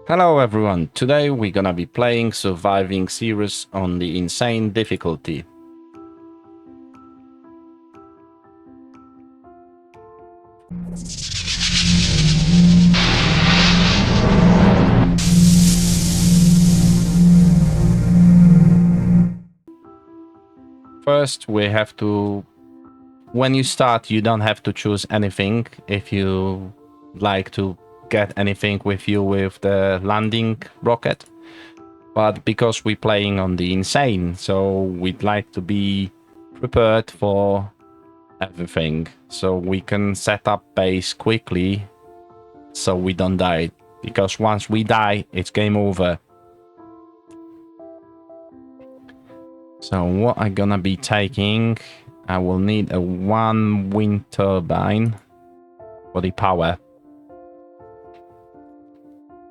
Hello everyone, today we're gonna be playing Surviving Ceres on the Insane difficulty. First we have to... When you start you don't have to choose anything if you like to get anything with you with the landing rocket. But because we're playing on the Insane, so we'd like to be prepared for everything. So we can set up base quickly so we don't die. Because once we die, it's game over. So what I'm gonna be taking, I will need a 1 wind turbine for the power.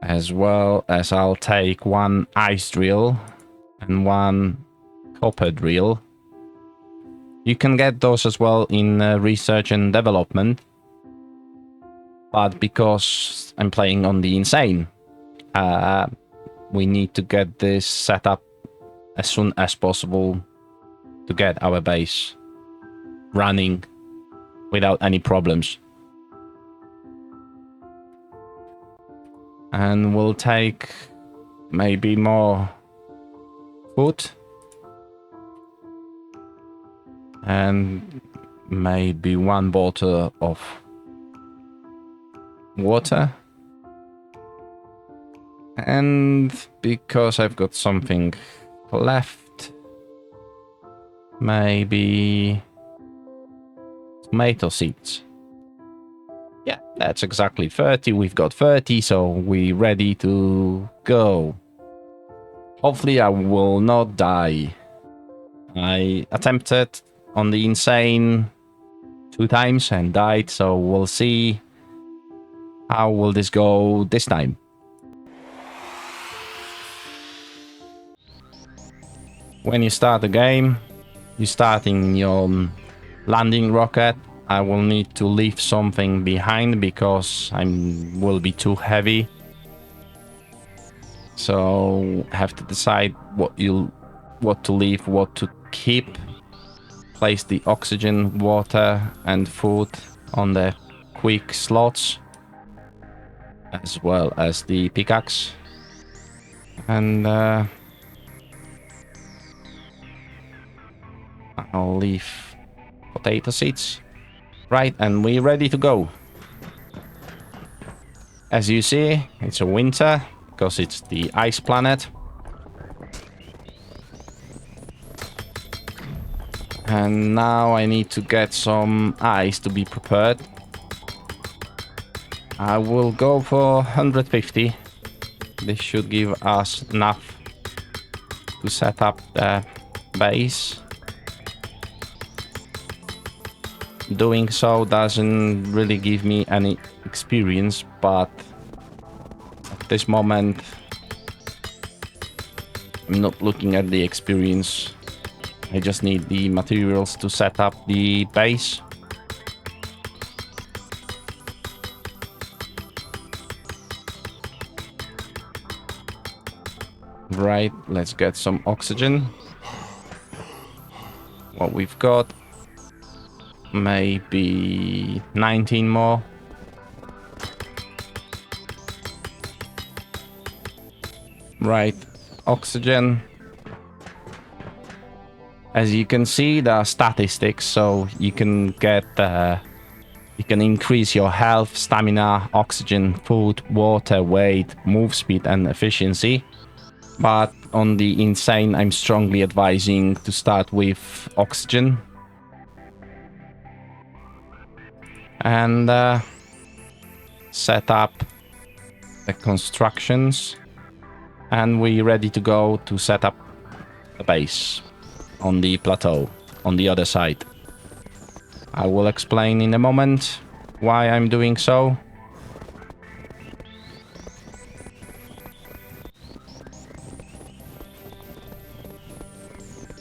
As well as I'll take 1 ice drill and 1 copper drill. You can get those as well in research and development. But because I'm playing on the Insane, we need to get this set up as soon as possible to get our base running without any problems. And we'll take maybe more food and maybe 1 bottle of water. And because I've got something left, maybe tomato seeds. Yeah, that's exactly 30. We've got 30, so we're ready to go. Hopefully I will not die. I attempted on the Insane 2 times and died, so we'll see how will this go this time. When you start the game, you're starting your landing rocket. I will need to leave something behind because I will be too heavy. So have to decide what to leave, what to keep. Place the oxygen, water and food on the quick slots, as well as the pickaxe. And I'll leave potato seeds. Right, and we're ready to go. As you see, it's a winter because it's the ice planet. And now I need to get some ice to be prepared. I will go for 150. This should give us enough to set up the base. Doing so doesn't really give me any experience, but at this moment I'm not looking at the experience. I just need the materials to set up the base. Right, let's get some oxygen. What we've got, maybe 19 more. Right, oxygen. As you can see, there are statistics, so you can get you can increase your health, stamina, oxygen, food, water, weight, move speed and efficiency. But on the Insane, I'm strongly advising to start with oxygen. And set up the constructions, and we're ready to go to set up the base on the plateau on the other side. I will explain in a moment why I'm doing so.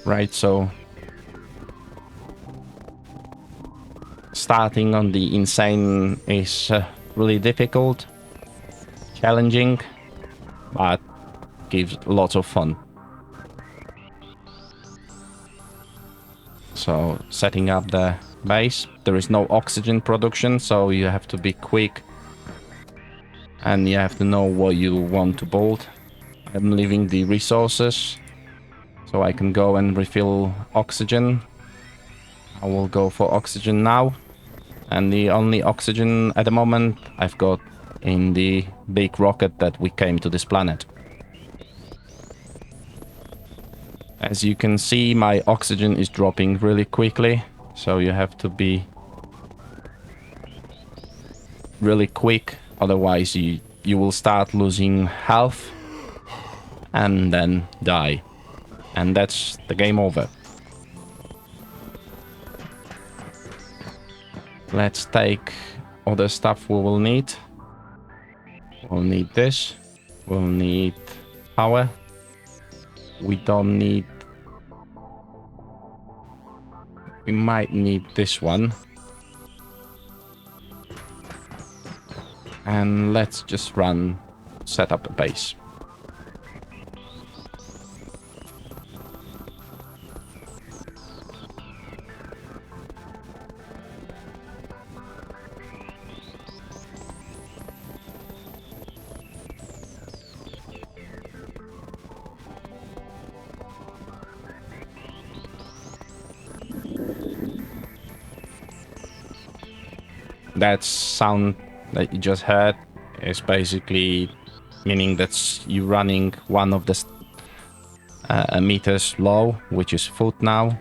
Right, so starting on the Insane is really difficult, challenging. but gives lots of fun. So setting up the base, there is no oxygen production, so you have to be quick and you have to know what you want to build. I'm leaving the resources so I can go and refill oxygen. I will go for oxygen now, and the only oxygen at the moment I've got in the big rocket that we came to this planet. As you can see, my oxygen is dropping really quickly, so you have to be really quick, otherwise you will start losing health and then die, and that's the game over. Let's take other stuff we will need. We'll need this. We'll need power. We don't need... We might need this one. And let's just set up a base. That sound that you just heard is basically meaning that you're running one of the meters low, which is food now.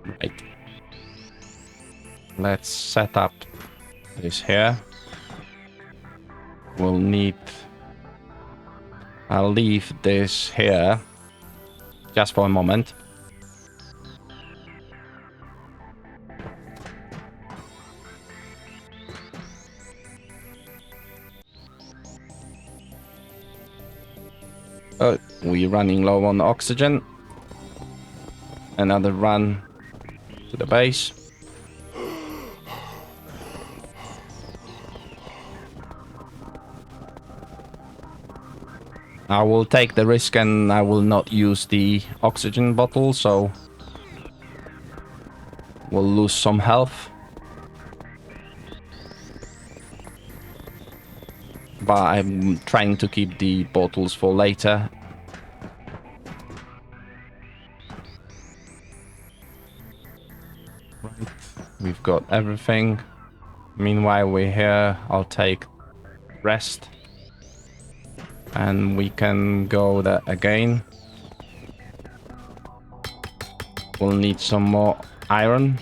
Right. Let's set up this here. We'll need... I'll leave this here just for a moment. Oh, we're running low on oxygen. Another run to the base. I will take the risk and I will not use the oxygen bottle, so we'll lose some health. But I'm trying to keep the bottles for later. Right, we've got everything. Meanwhile, we're here. I'll take rest. And we can go there again. We'll need some more iron.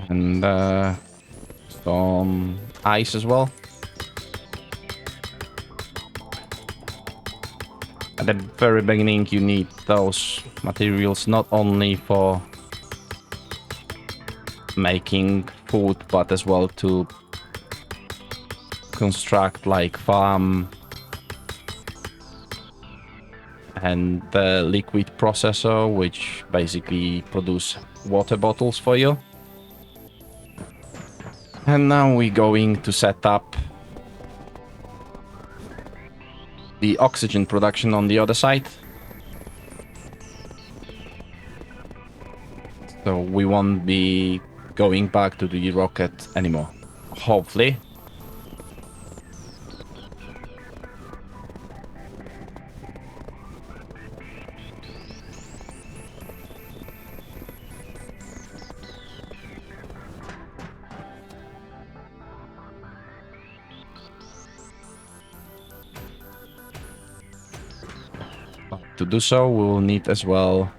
And some ice as well. At the very beginning you need those materials not only for making food, but as well to construct like farm and the liquid processor, which basically produce water bottles for you. And now we're going to set up the oxygen production on the other side. So we won't be going back to the rocket anymore. Hopefully. To do so, we will need as well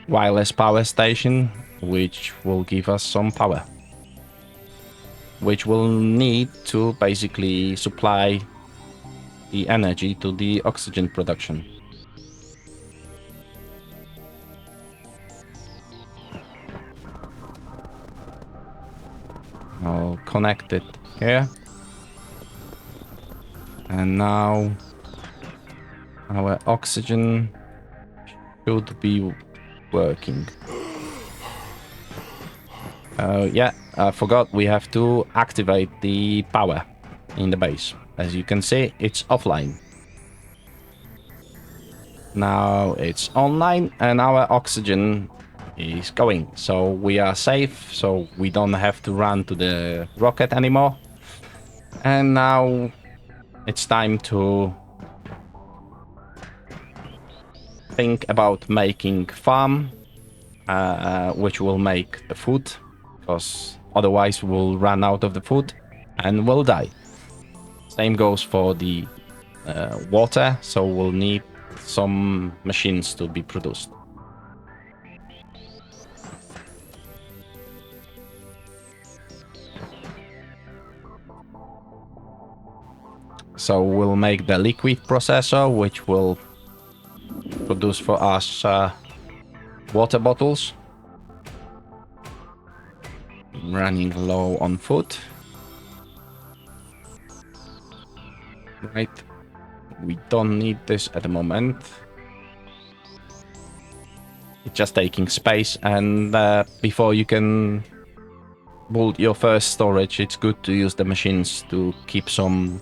wireless power station, which will give us some power, which we'll need to basically supply the energy to the oxygen production. I'll connect it here. And now our oxygen should be working. Yeah, I forgot we have to activate the power in the base. As you can see, it's offline. Now it's online and our oxygen is going. So we are safe, so we don't have to run to the rocket anymore. And now it's time to think about making farm, which will make the food, because otherwise we'll run out of the food and we'll die. Same goes for the water, so we'll need some machines to be produced. So we'll make the liquid processor, which will produce for us water bottles. Running low on food. Right. We don't need this at the moment. It's just taking space, and before you can build your first storage, it's good to use the machines to keep some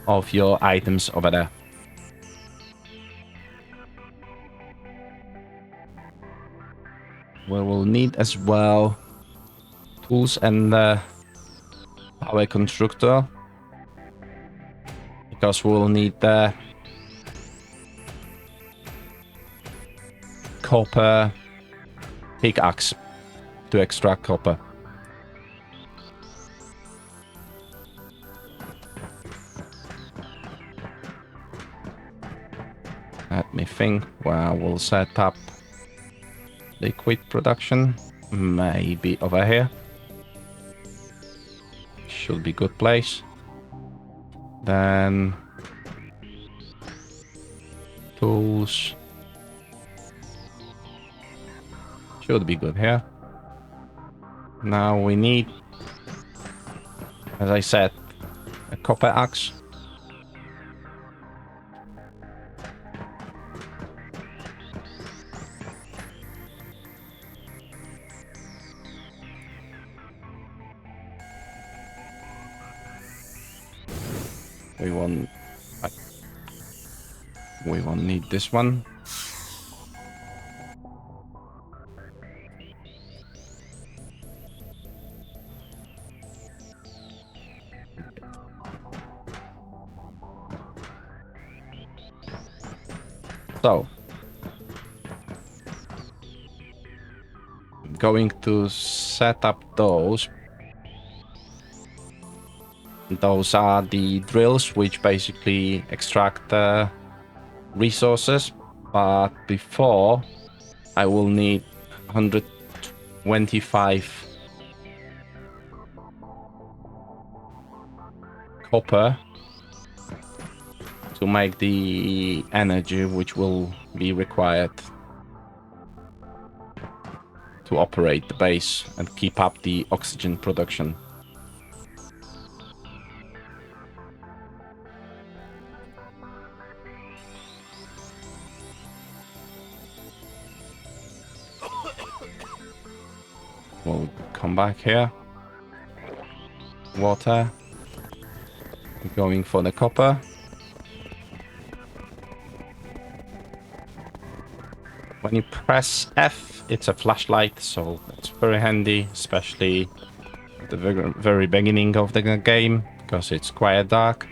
of your items over there. We will need as well tools and power constructor, because we'll need the copper pickaxe to extract copper. Let me think where we'll set up liquid production. Maybe over here. Should be good place. Then tools should be good here. Now we need, as I said, a copper axe. We won't need this one. So, I'm going to set up those. Those are the drills, which basically extract resources. But before, I will need 125 copper to make the energy which will be required to operate the base and keep up the oxygen production. We'll come back here. Water. Going for the copper. When you press F, it's a flashlight, so it's very handy, especially at the very beginning of the game, because it's quite dark.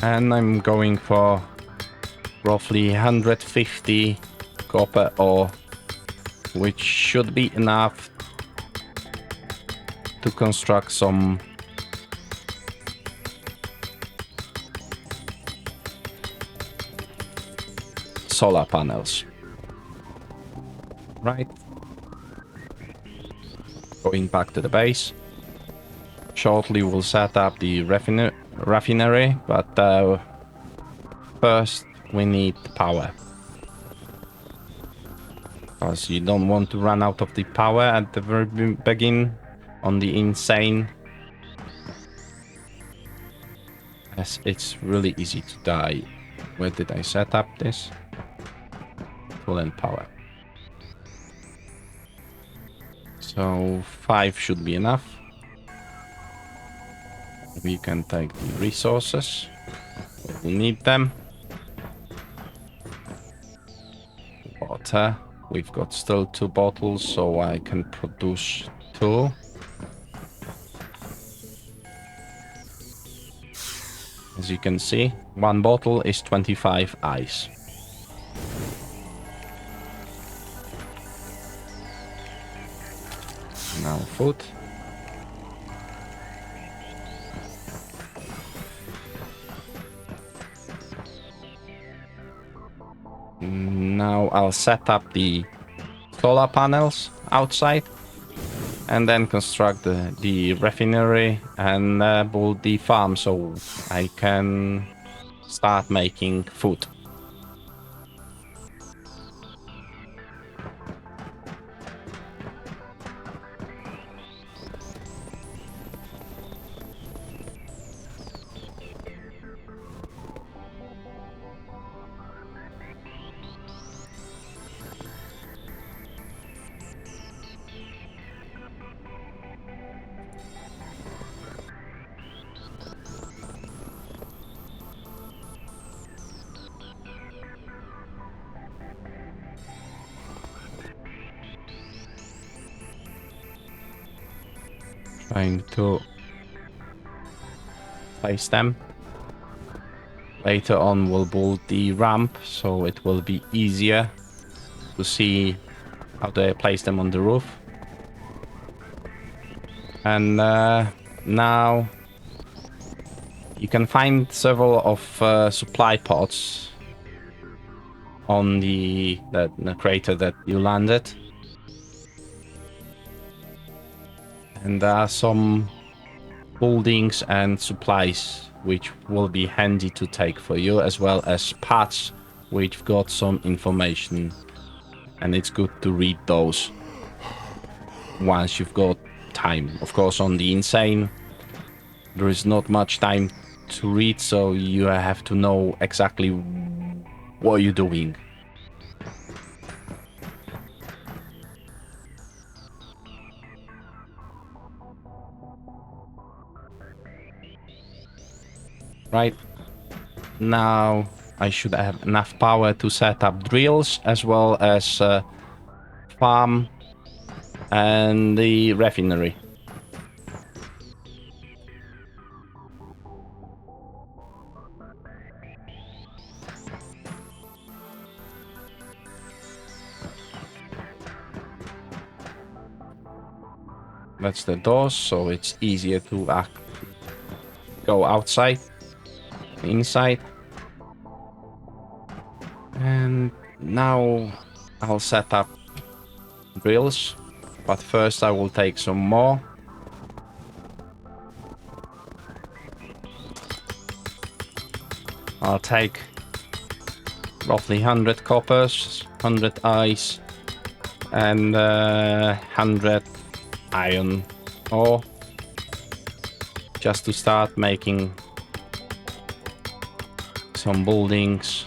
And I'm going for roughly 150 copper ore, which should be enough to construct some solar panels. Right. Going back to the base. Shortly we'll set up the refinery, but first we need power. because you don't want to run out of the power at the very beginning on the insane, as it's really easy to die. Where did I set up this? Full end power. So 5 should be enough. We can take the resources. We need them. Water. We've got still 2 bottles, so I can produce 2. As you can see, 1 bottle is 25 ice. Now food. Now I'll set up the solar panels outside and then construct the refinery and build the farm so I can start making food. Trying to place them. Later on we'll build the ramp so it will be easier to see how to place them on the roof. And now you can find several of supply pods on the crater that you landed. And there are some buildings and supplies which will be handy to take for you, as well as paths which got some information. And it's good to read those once you've got time. Of course, on the insane, there is not much time to read, so you have to know exactly what you're doing. Right now I should have enough power to set up drills as well as farm and the refinery. That's the doors, so it's easier to go outside, inside. And now I'll set up drills, but first I will take some more. I'll take roughly 100 coppers, 100 ice, and 100 iron ore, just to start making some buildings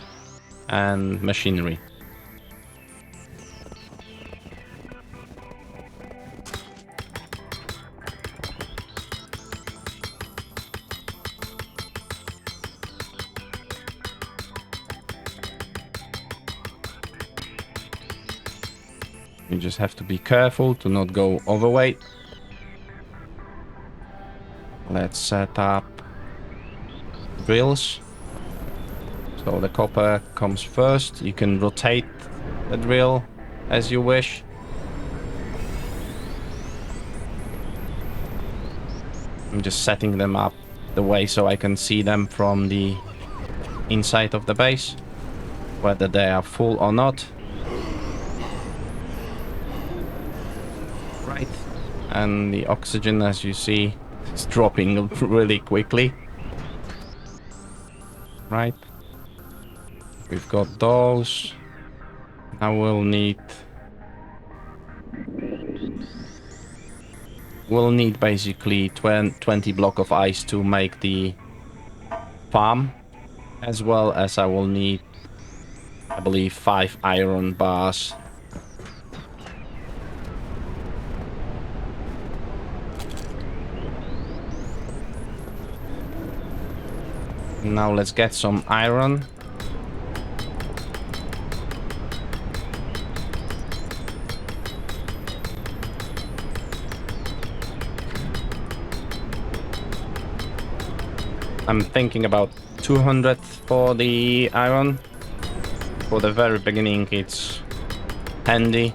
and machinery. You just have to be careful to not go overweight. Let's set up drills. So the copper comes first. You can rotate the drill as you wish. I'm just setting them up the way so I can see them from the inside of the base, whether they are full or not. Right. And the oxygen, as you see, is dropping really quickly. Right. We've got those. Now we'll need we'll need basically 20 block of ice to make the farm, as well as I will need, I believe, 5 iron bars. Now let's get some iron. I'm thinking about 200 for the iron. For the very beginning, it's handy.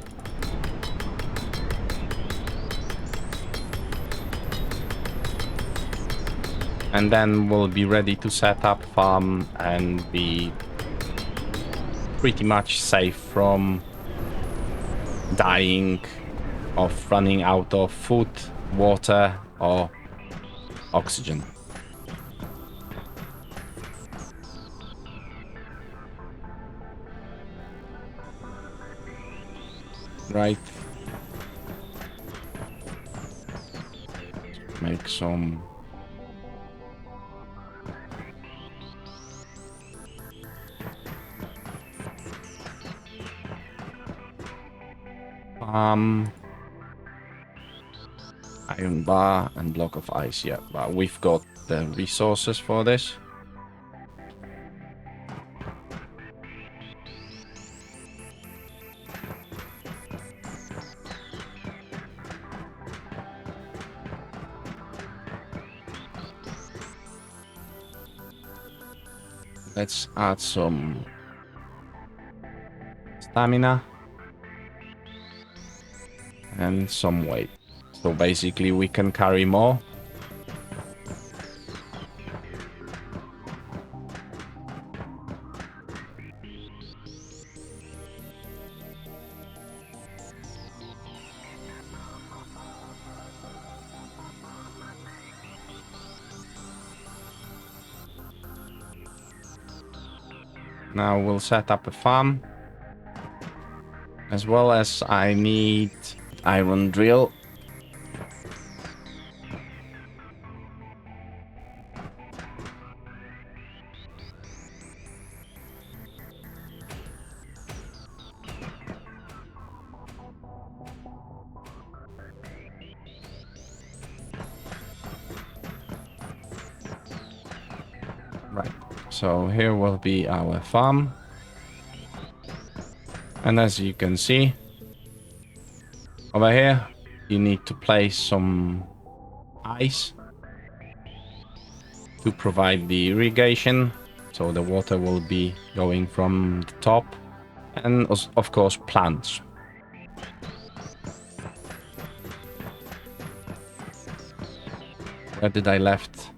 And then we'll be ready to set up farm and be pretty much safe from dying of running out of food, water, or oxygen. Right. Make some iron bar and block of ice. Yeah, but we've got the resources for this. Let's add some stamina and some weight. So basically we can carry more. Now we'll set up a farm. As well as I need iron drill. Right, so here will be our farm. And as you can see, over here, you need to place some ice to provide the irrigation. So the water will be going from the top. And of course, plants. Where did I left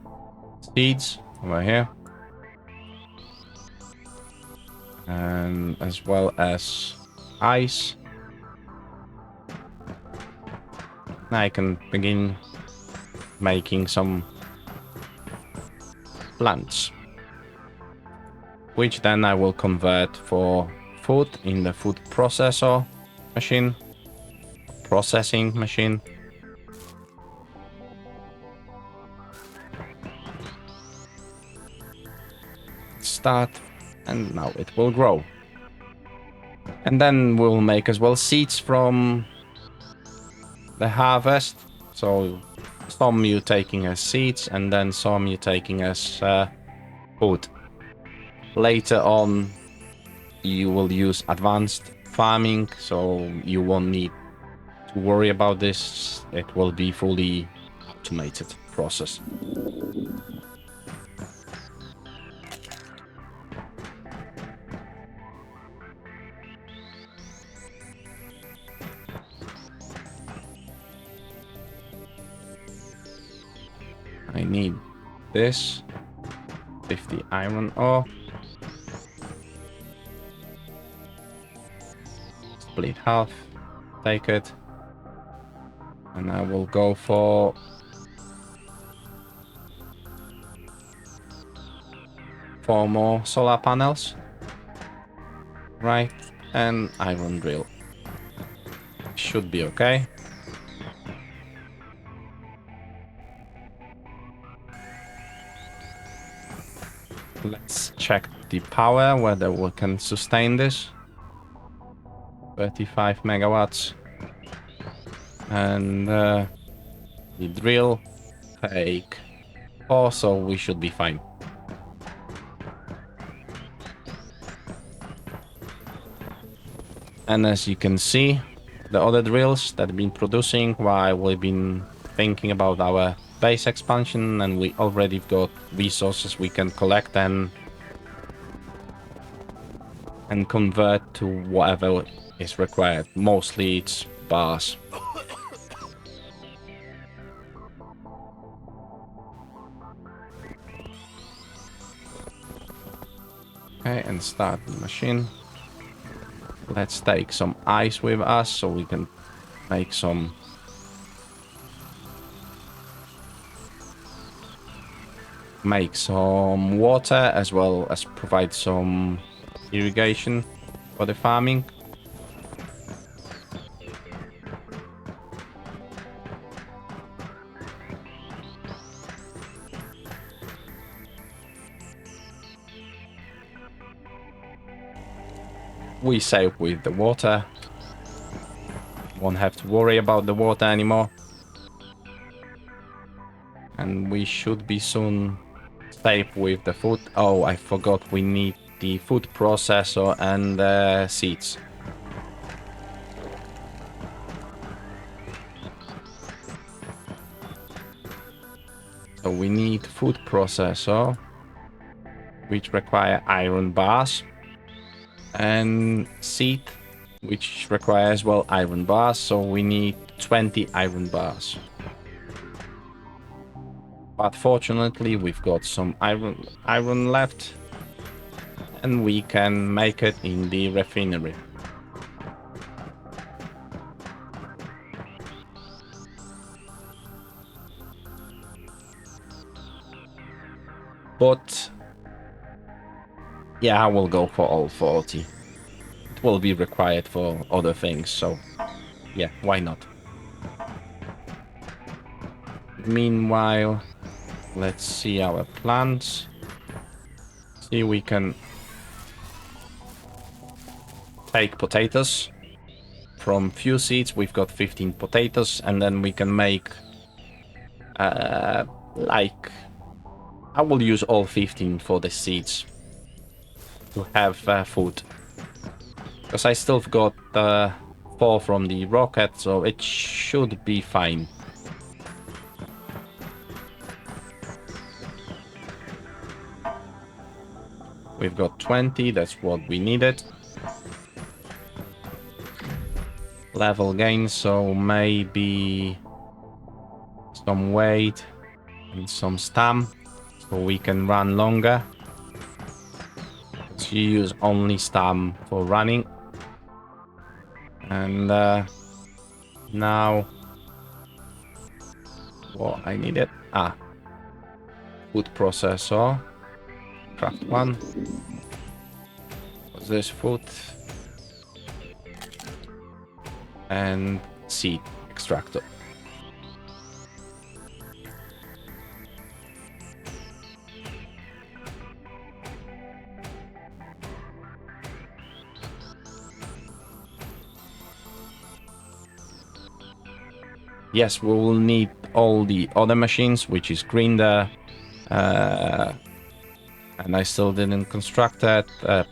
seeds? Over here. And as well as ice. I can begin making some plants, which then I will convert for food in the food processing machine. Start, and now it will grow. And then we'll make as well seeds from the harvest. So some mutating as seeds and then some mutating as food. Later on, you will use advanced farming, so you won't need to worry about this. It will be fully automated process. I need this 50 iron ore. Split half, take it, and I will go for 4 more solar panels, right, and iron drill. Should be okay. Let's check the power, whether we can sustain this. 35 megawatts. And the drill take 4, so we should be fine. And as you can see, the other drills that have been producing while we've been thinking about our base expansion, and we already got resources we can collect and convert to whatever is required. Mostly it's bars. Okay, and start the machine. Let's take some ice with us so we can make some water, as well as provide some irrigation for the farming. We save with the water. Won't have to worry about the water anymore. And we should be soon safe with the food. Oh, I forgot we need the food processor and the seeds. So we need food processor, which require iron bars, and seed, which requires, well, iron bars. So we need 20 iron bars. But fortunately, we've got some iron left, and we can make it in the refinery. But yeah, I will go for all 40. It will be required for other things, so yeah, why not? Meanwhile, let's see our plants. See, we can take potatoes. From few seeds, we've got 15 potatoes, and then we can make like, I will use all 15 for the seeds to have food, because I still got 4 from the rocket, so it should be fine. We've got 20, that's what we needed. Level gain, so maybe some weight and some stam, so we can run longer. So you use only stam for running. And now what I needed, food processor, craft 1. What's this? Food and seed extractor. Yes, we will need all the other machines, which is grinder, and I still didn't construct that,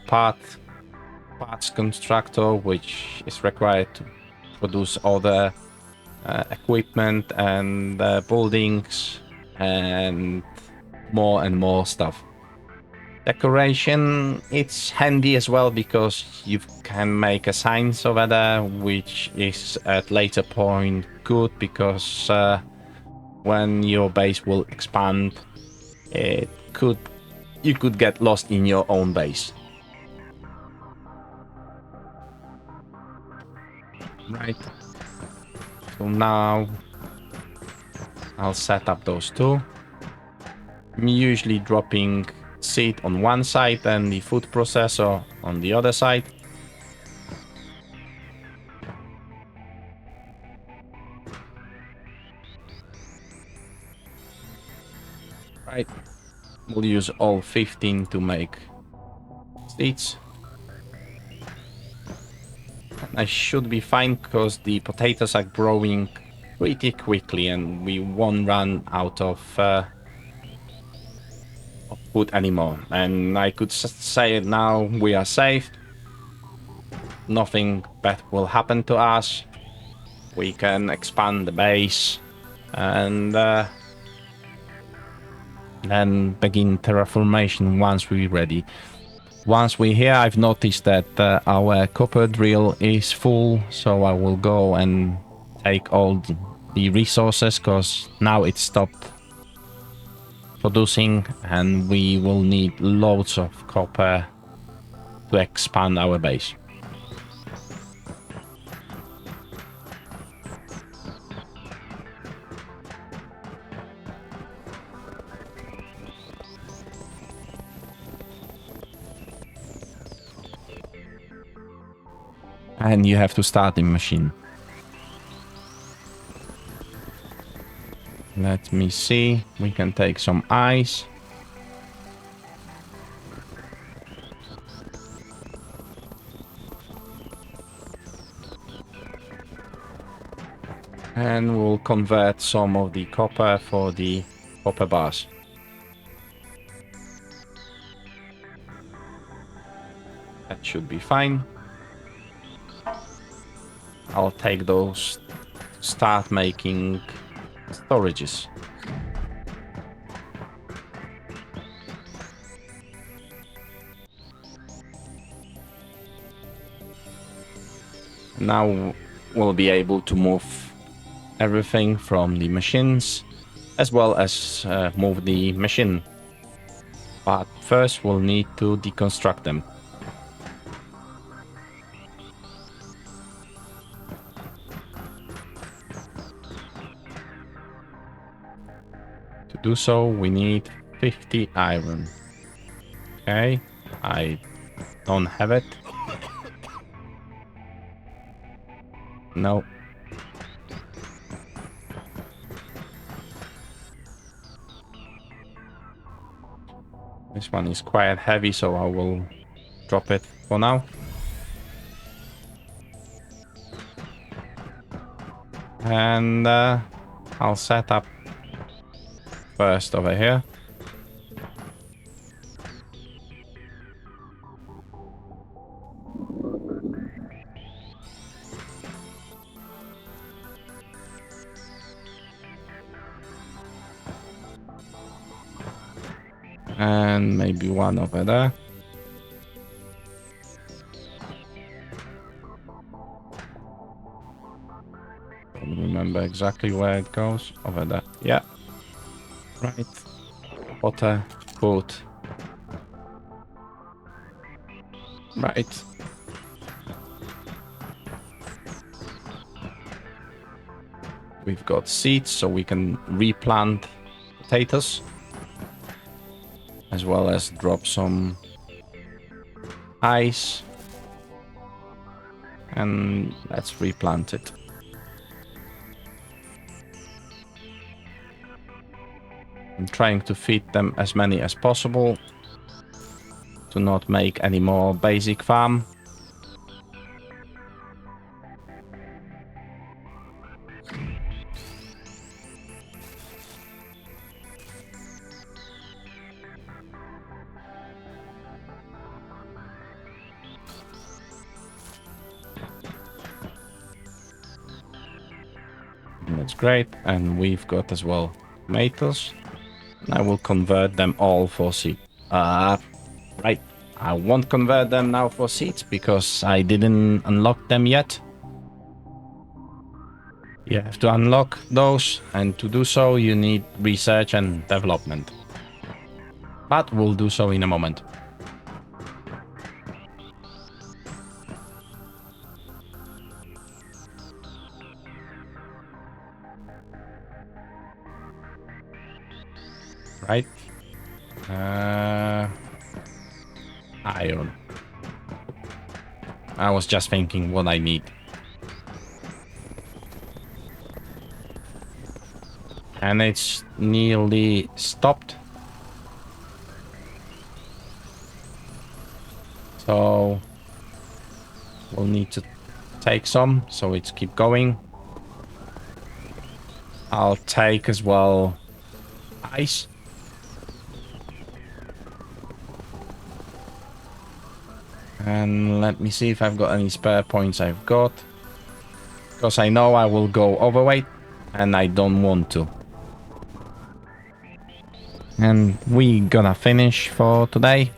parts constructor, which is required to produce other equipment and buildings and more stuff. Decoration, it's handy as well because you can make a signs over there, which is at later point good, because when your base will expand, you could get lost in your own base. Right. So now I'll set up those two. I'm usually dropping seed on one side and the food processor on the other side. Right. We'll use all 15 to make seeds. I should be fine because the potatoes are growing pretty quickly and we won't run out of food anymore. And I could say now we are safe. Nothing bad will happen to us. We can expand the base and then begin terraformation once we're ready. Once we're here, I've noticed that our copper drill is full, so I will go and take all the resources because now it's stopped producing and we will need loads of copper to expand our base. And you have to start the machine. Let me see. We can take some ice. And we'll convert some of the copper for the copper bars. That should be fine. I'll take those to start making storages. Now we'll be able to move everything from the machines as well as move the machine. But first we'll need to deconstruct them. To do so, we need 50 iron. Okay, I don't have it. No. This one is quite heavy, so I will drop it for now. And I'll set up first over here. And maybe one over there. Don't remember exactly where it goes. Over there. Yeah. Right. Water, food. Right. We've got seeds, so we can replant potatoes. As well as drop some ice. And let's replant it. I'm trying to feed them as many as possible to not make any more basic farm. That's great, and we've got as well tomatoes. I will convert them all for seed. Right. I won't convert them now for seeds because I didn't unlock them yet. You have to unlock those, and to do so you need research and development. But we'll do so in a moment. Right. Iron. I was just thinking what I need. And it's nearly stopped. We'll need to take some, so it's keep going. I'll take as well ice. And let me see if I've got any spare points. I've got, because I know I will go overweight and I don't want to. And we gonna finish for today.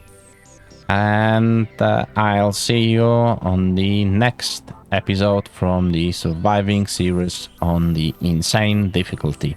And I'll see you on the next episode from the surviving series on the insane difficulty.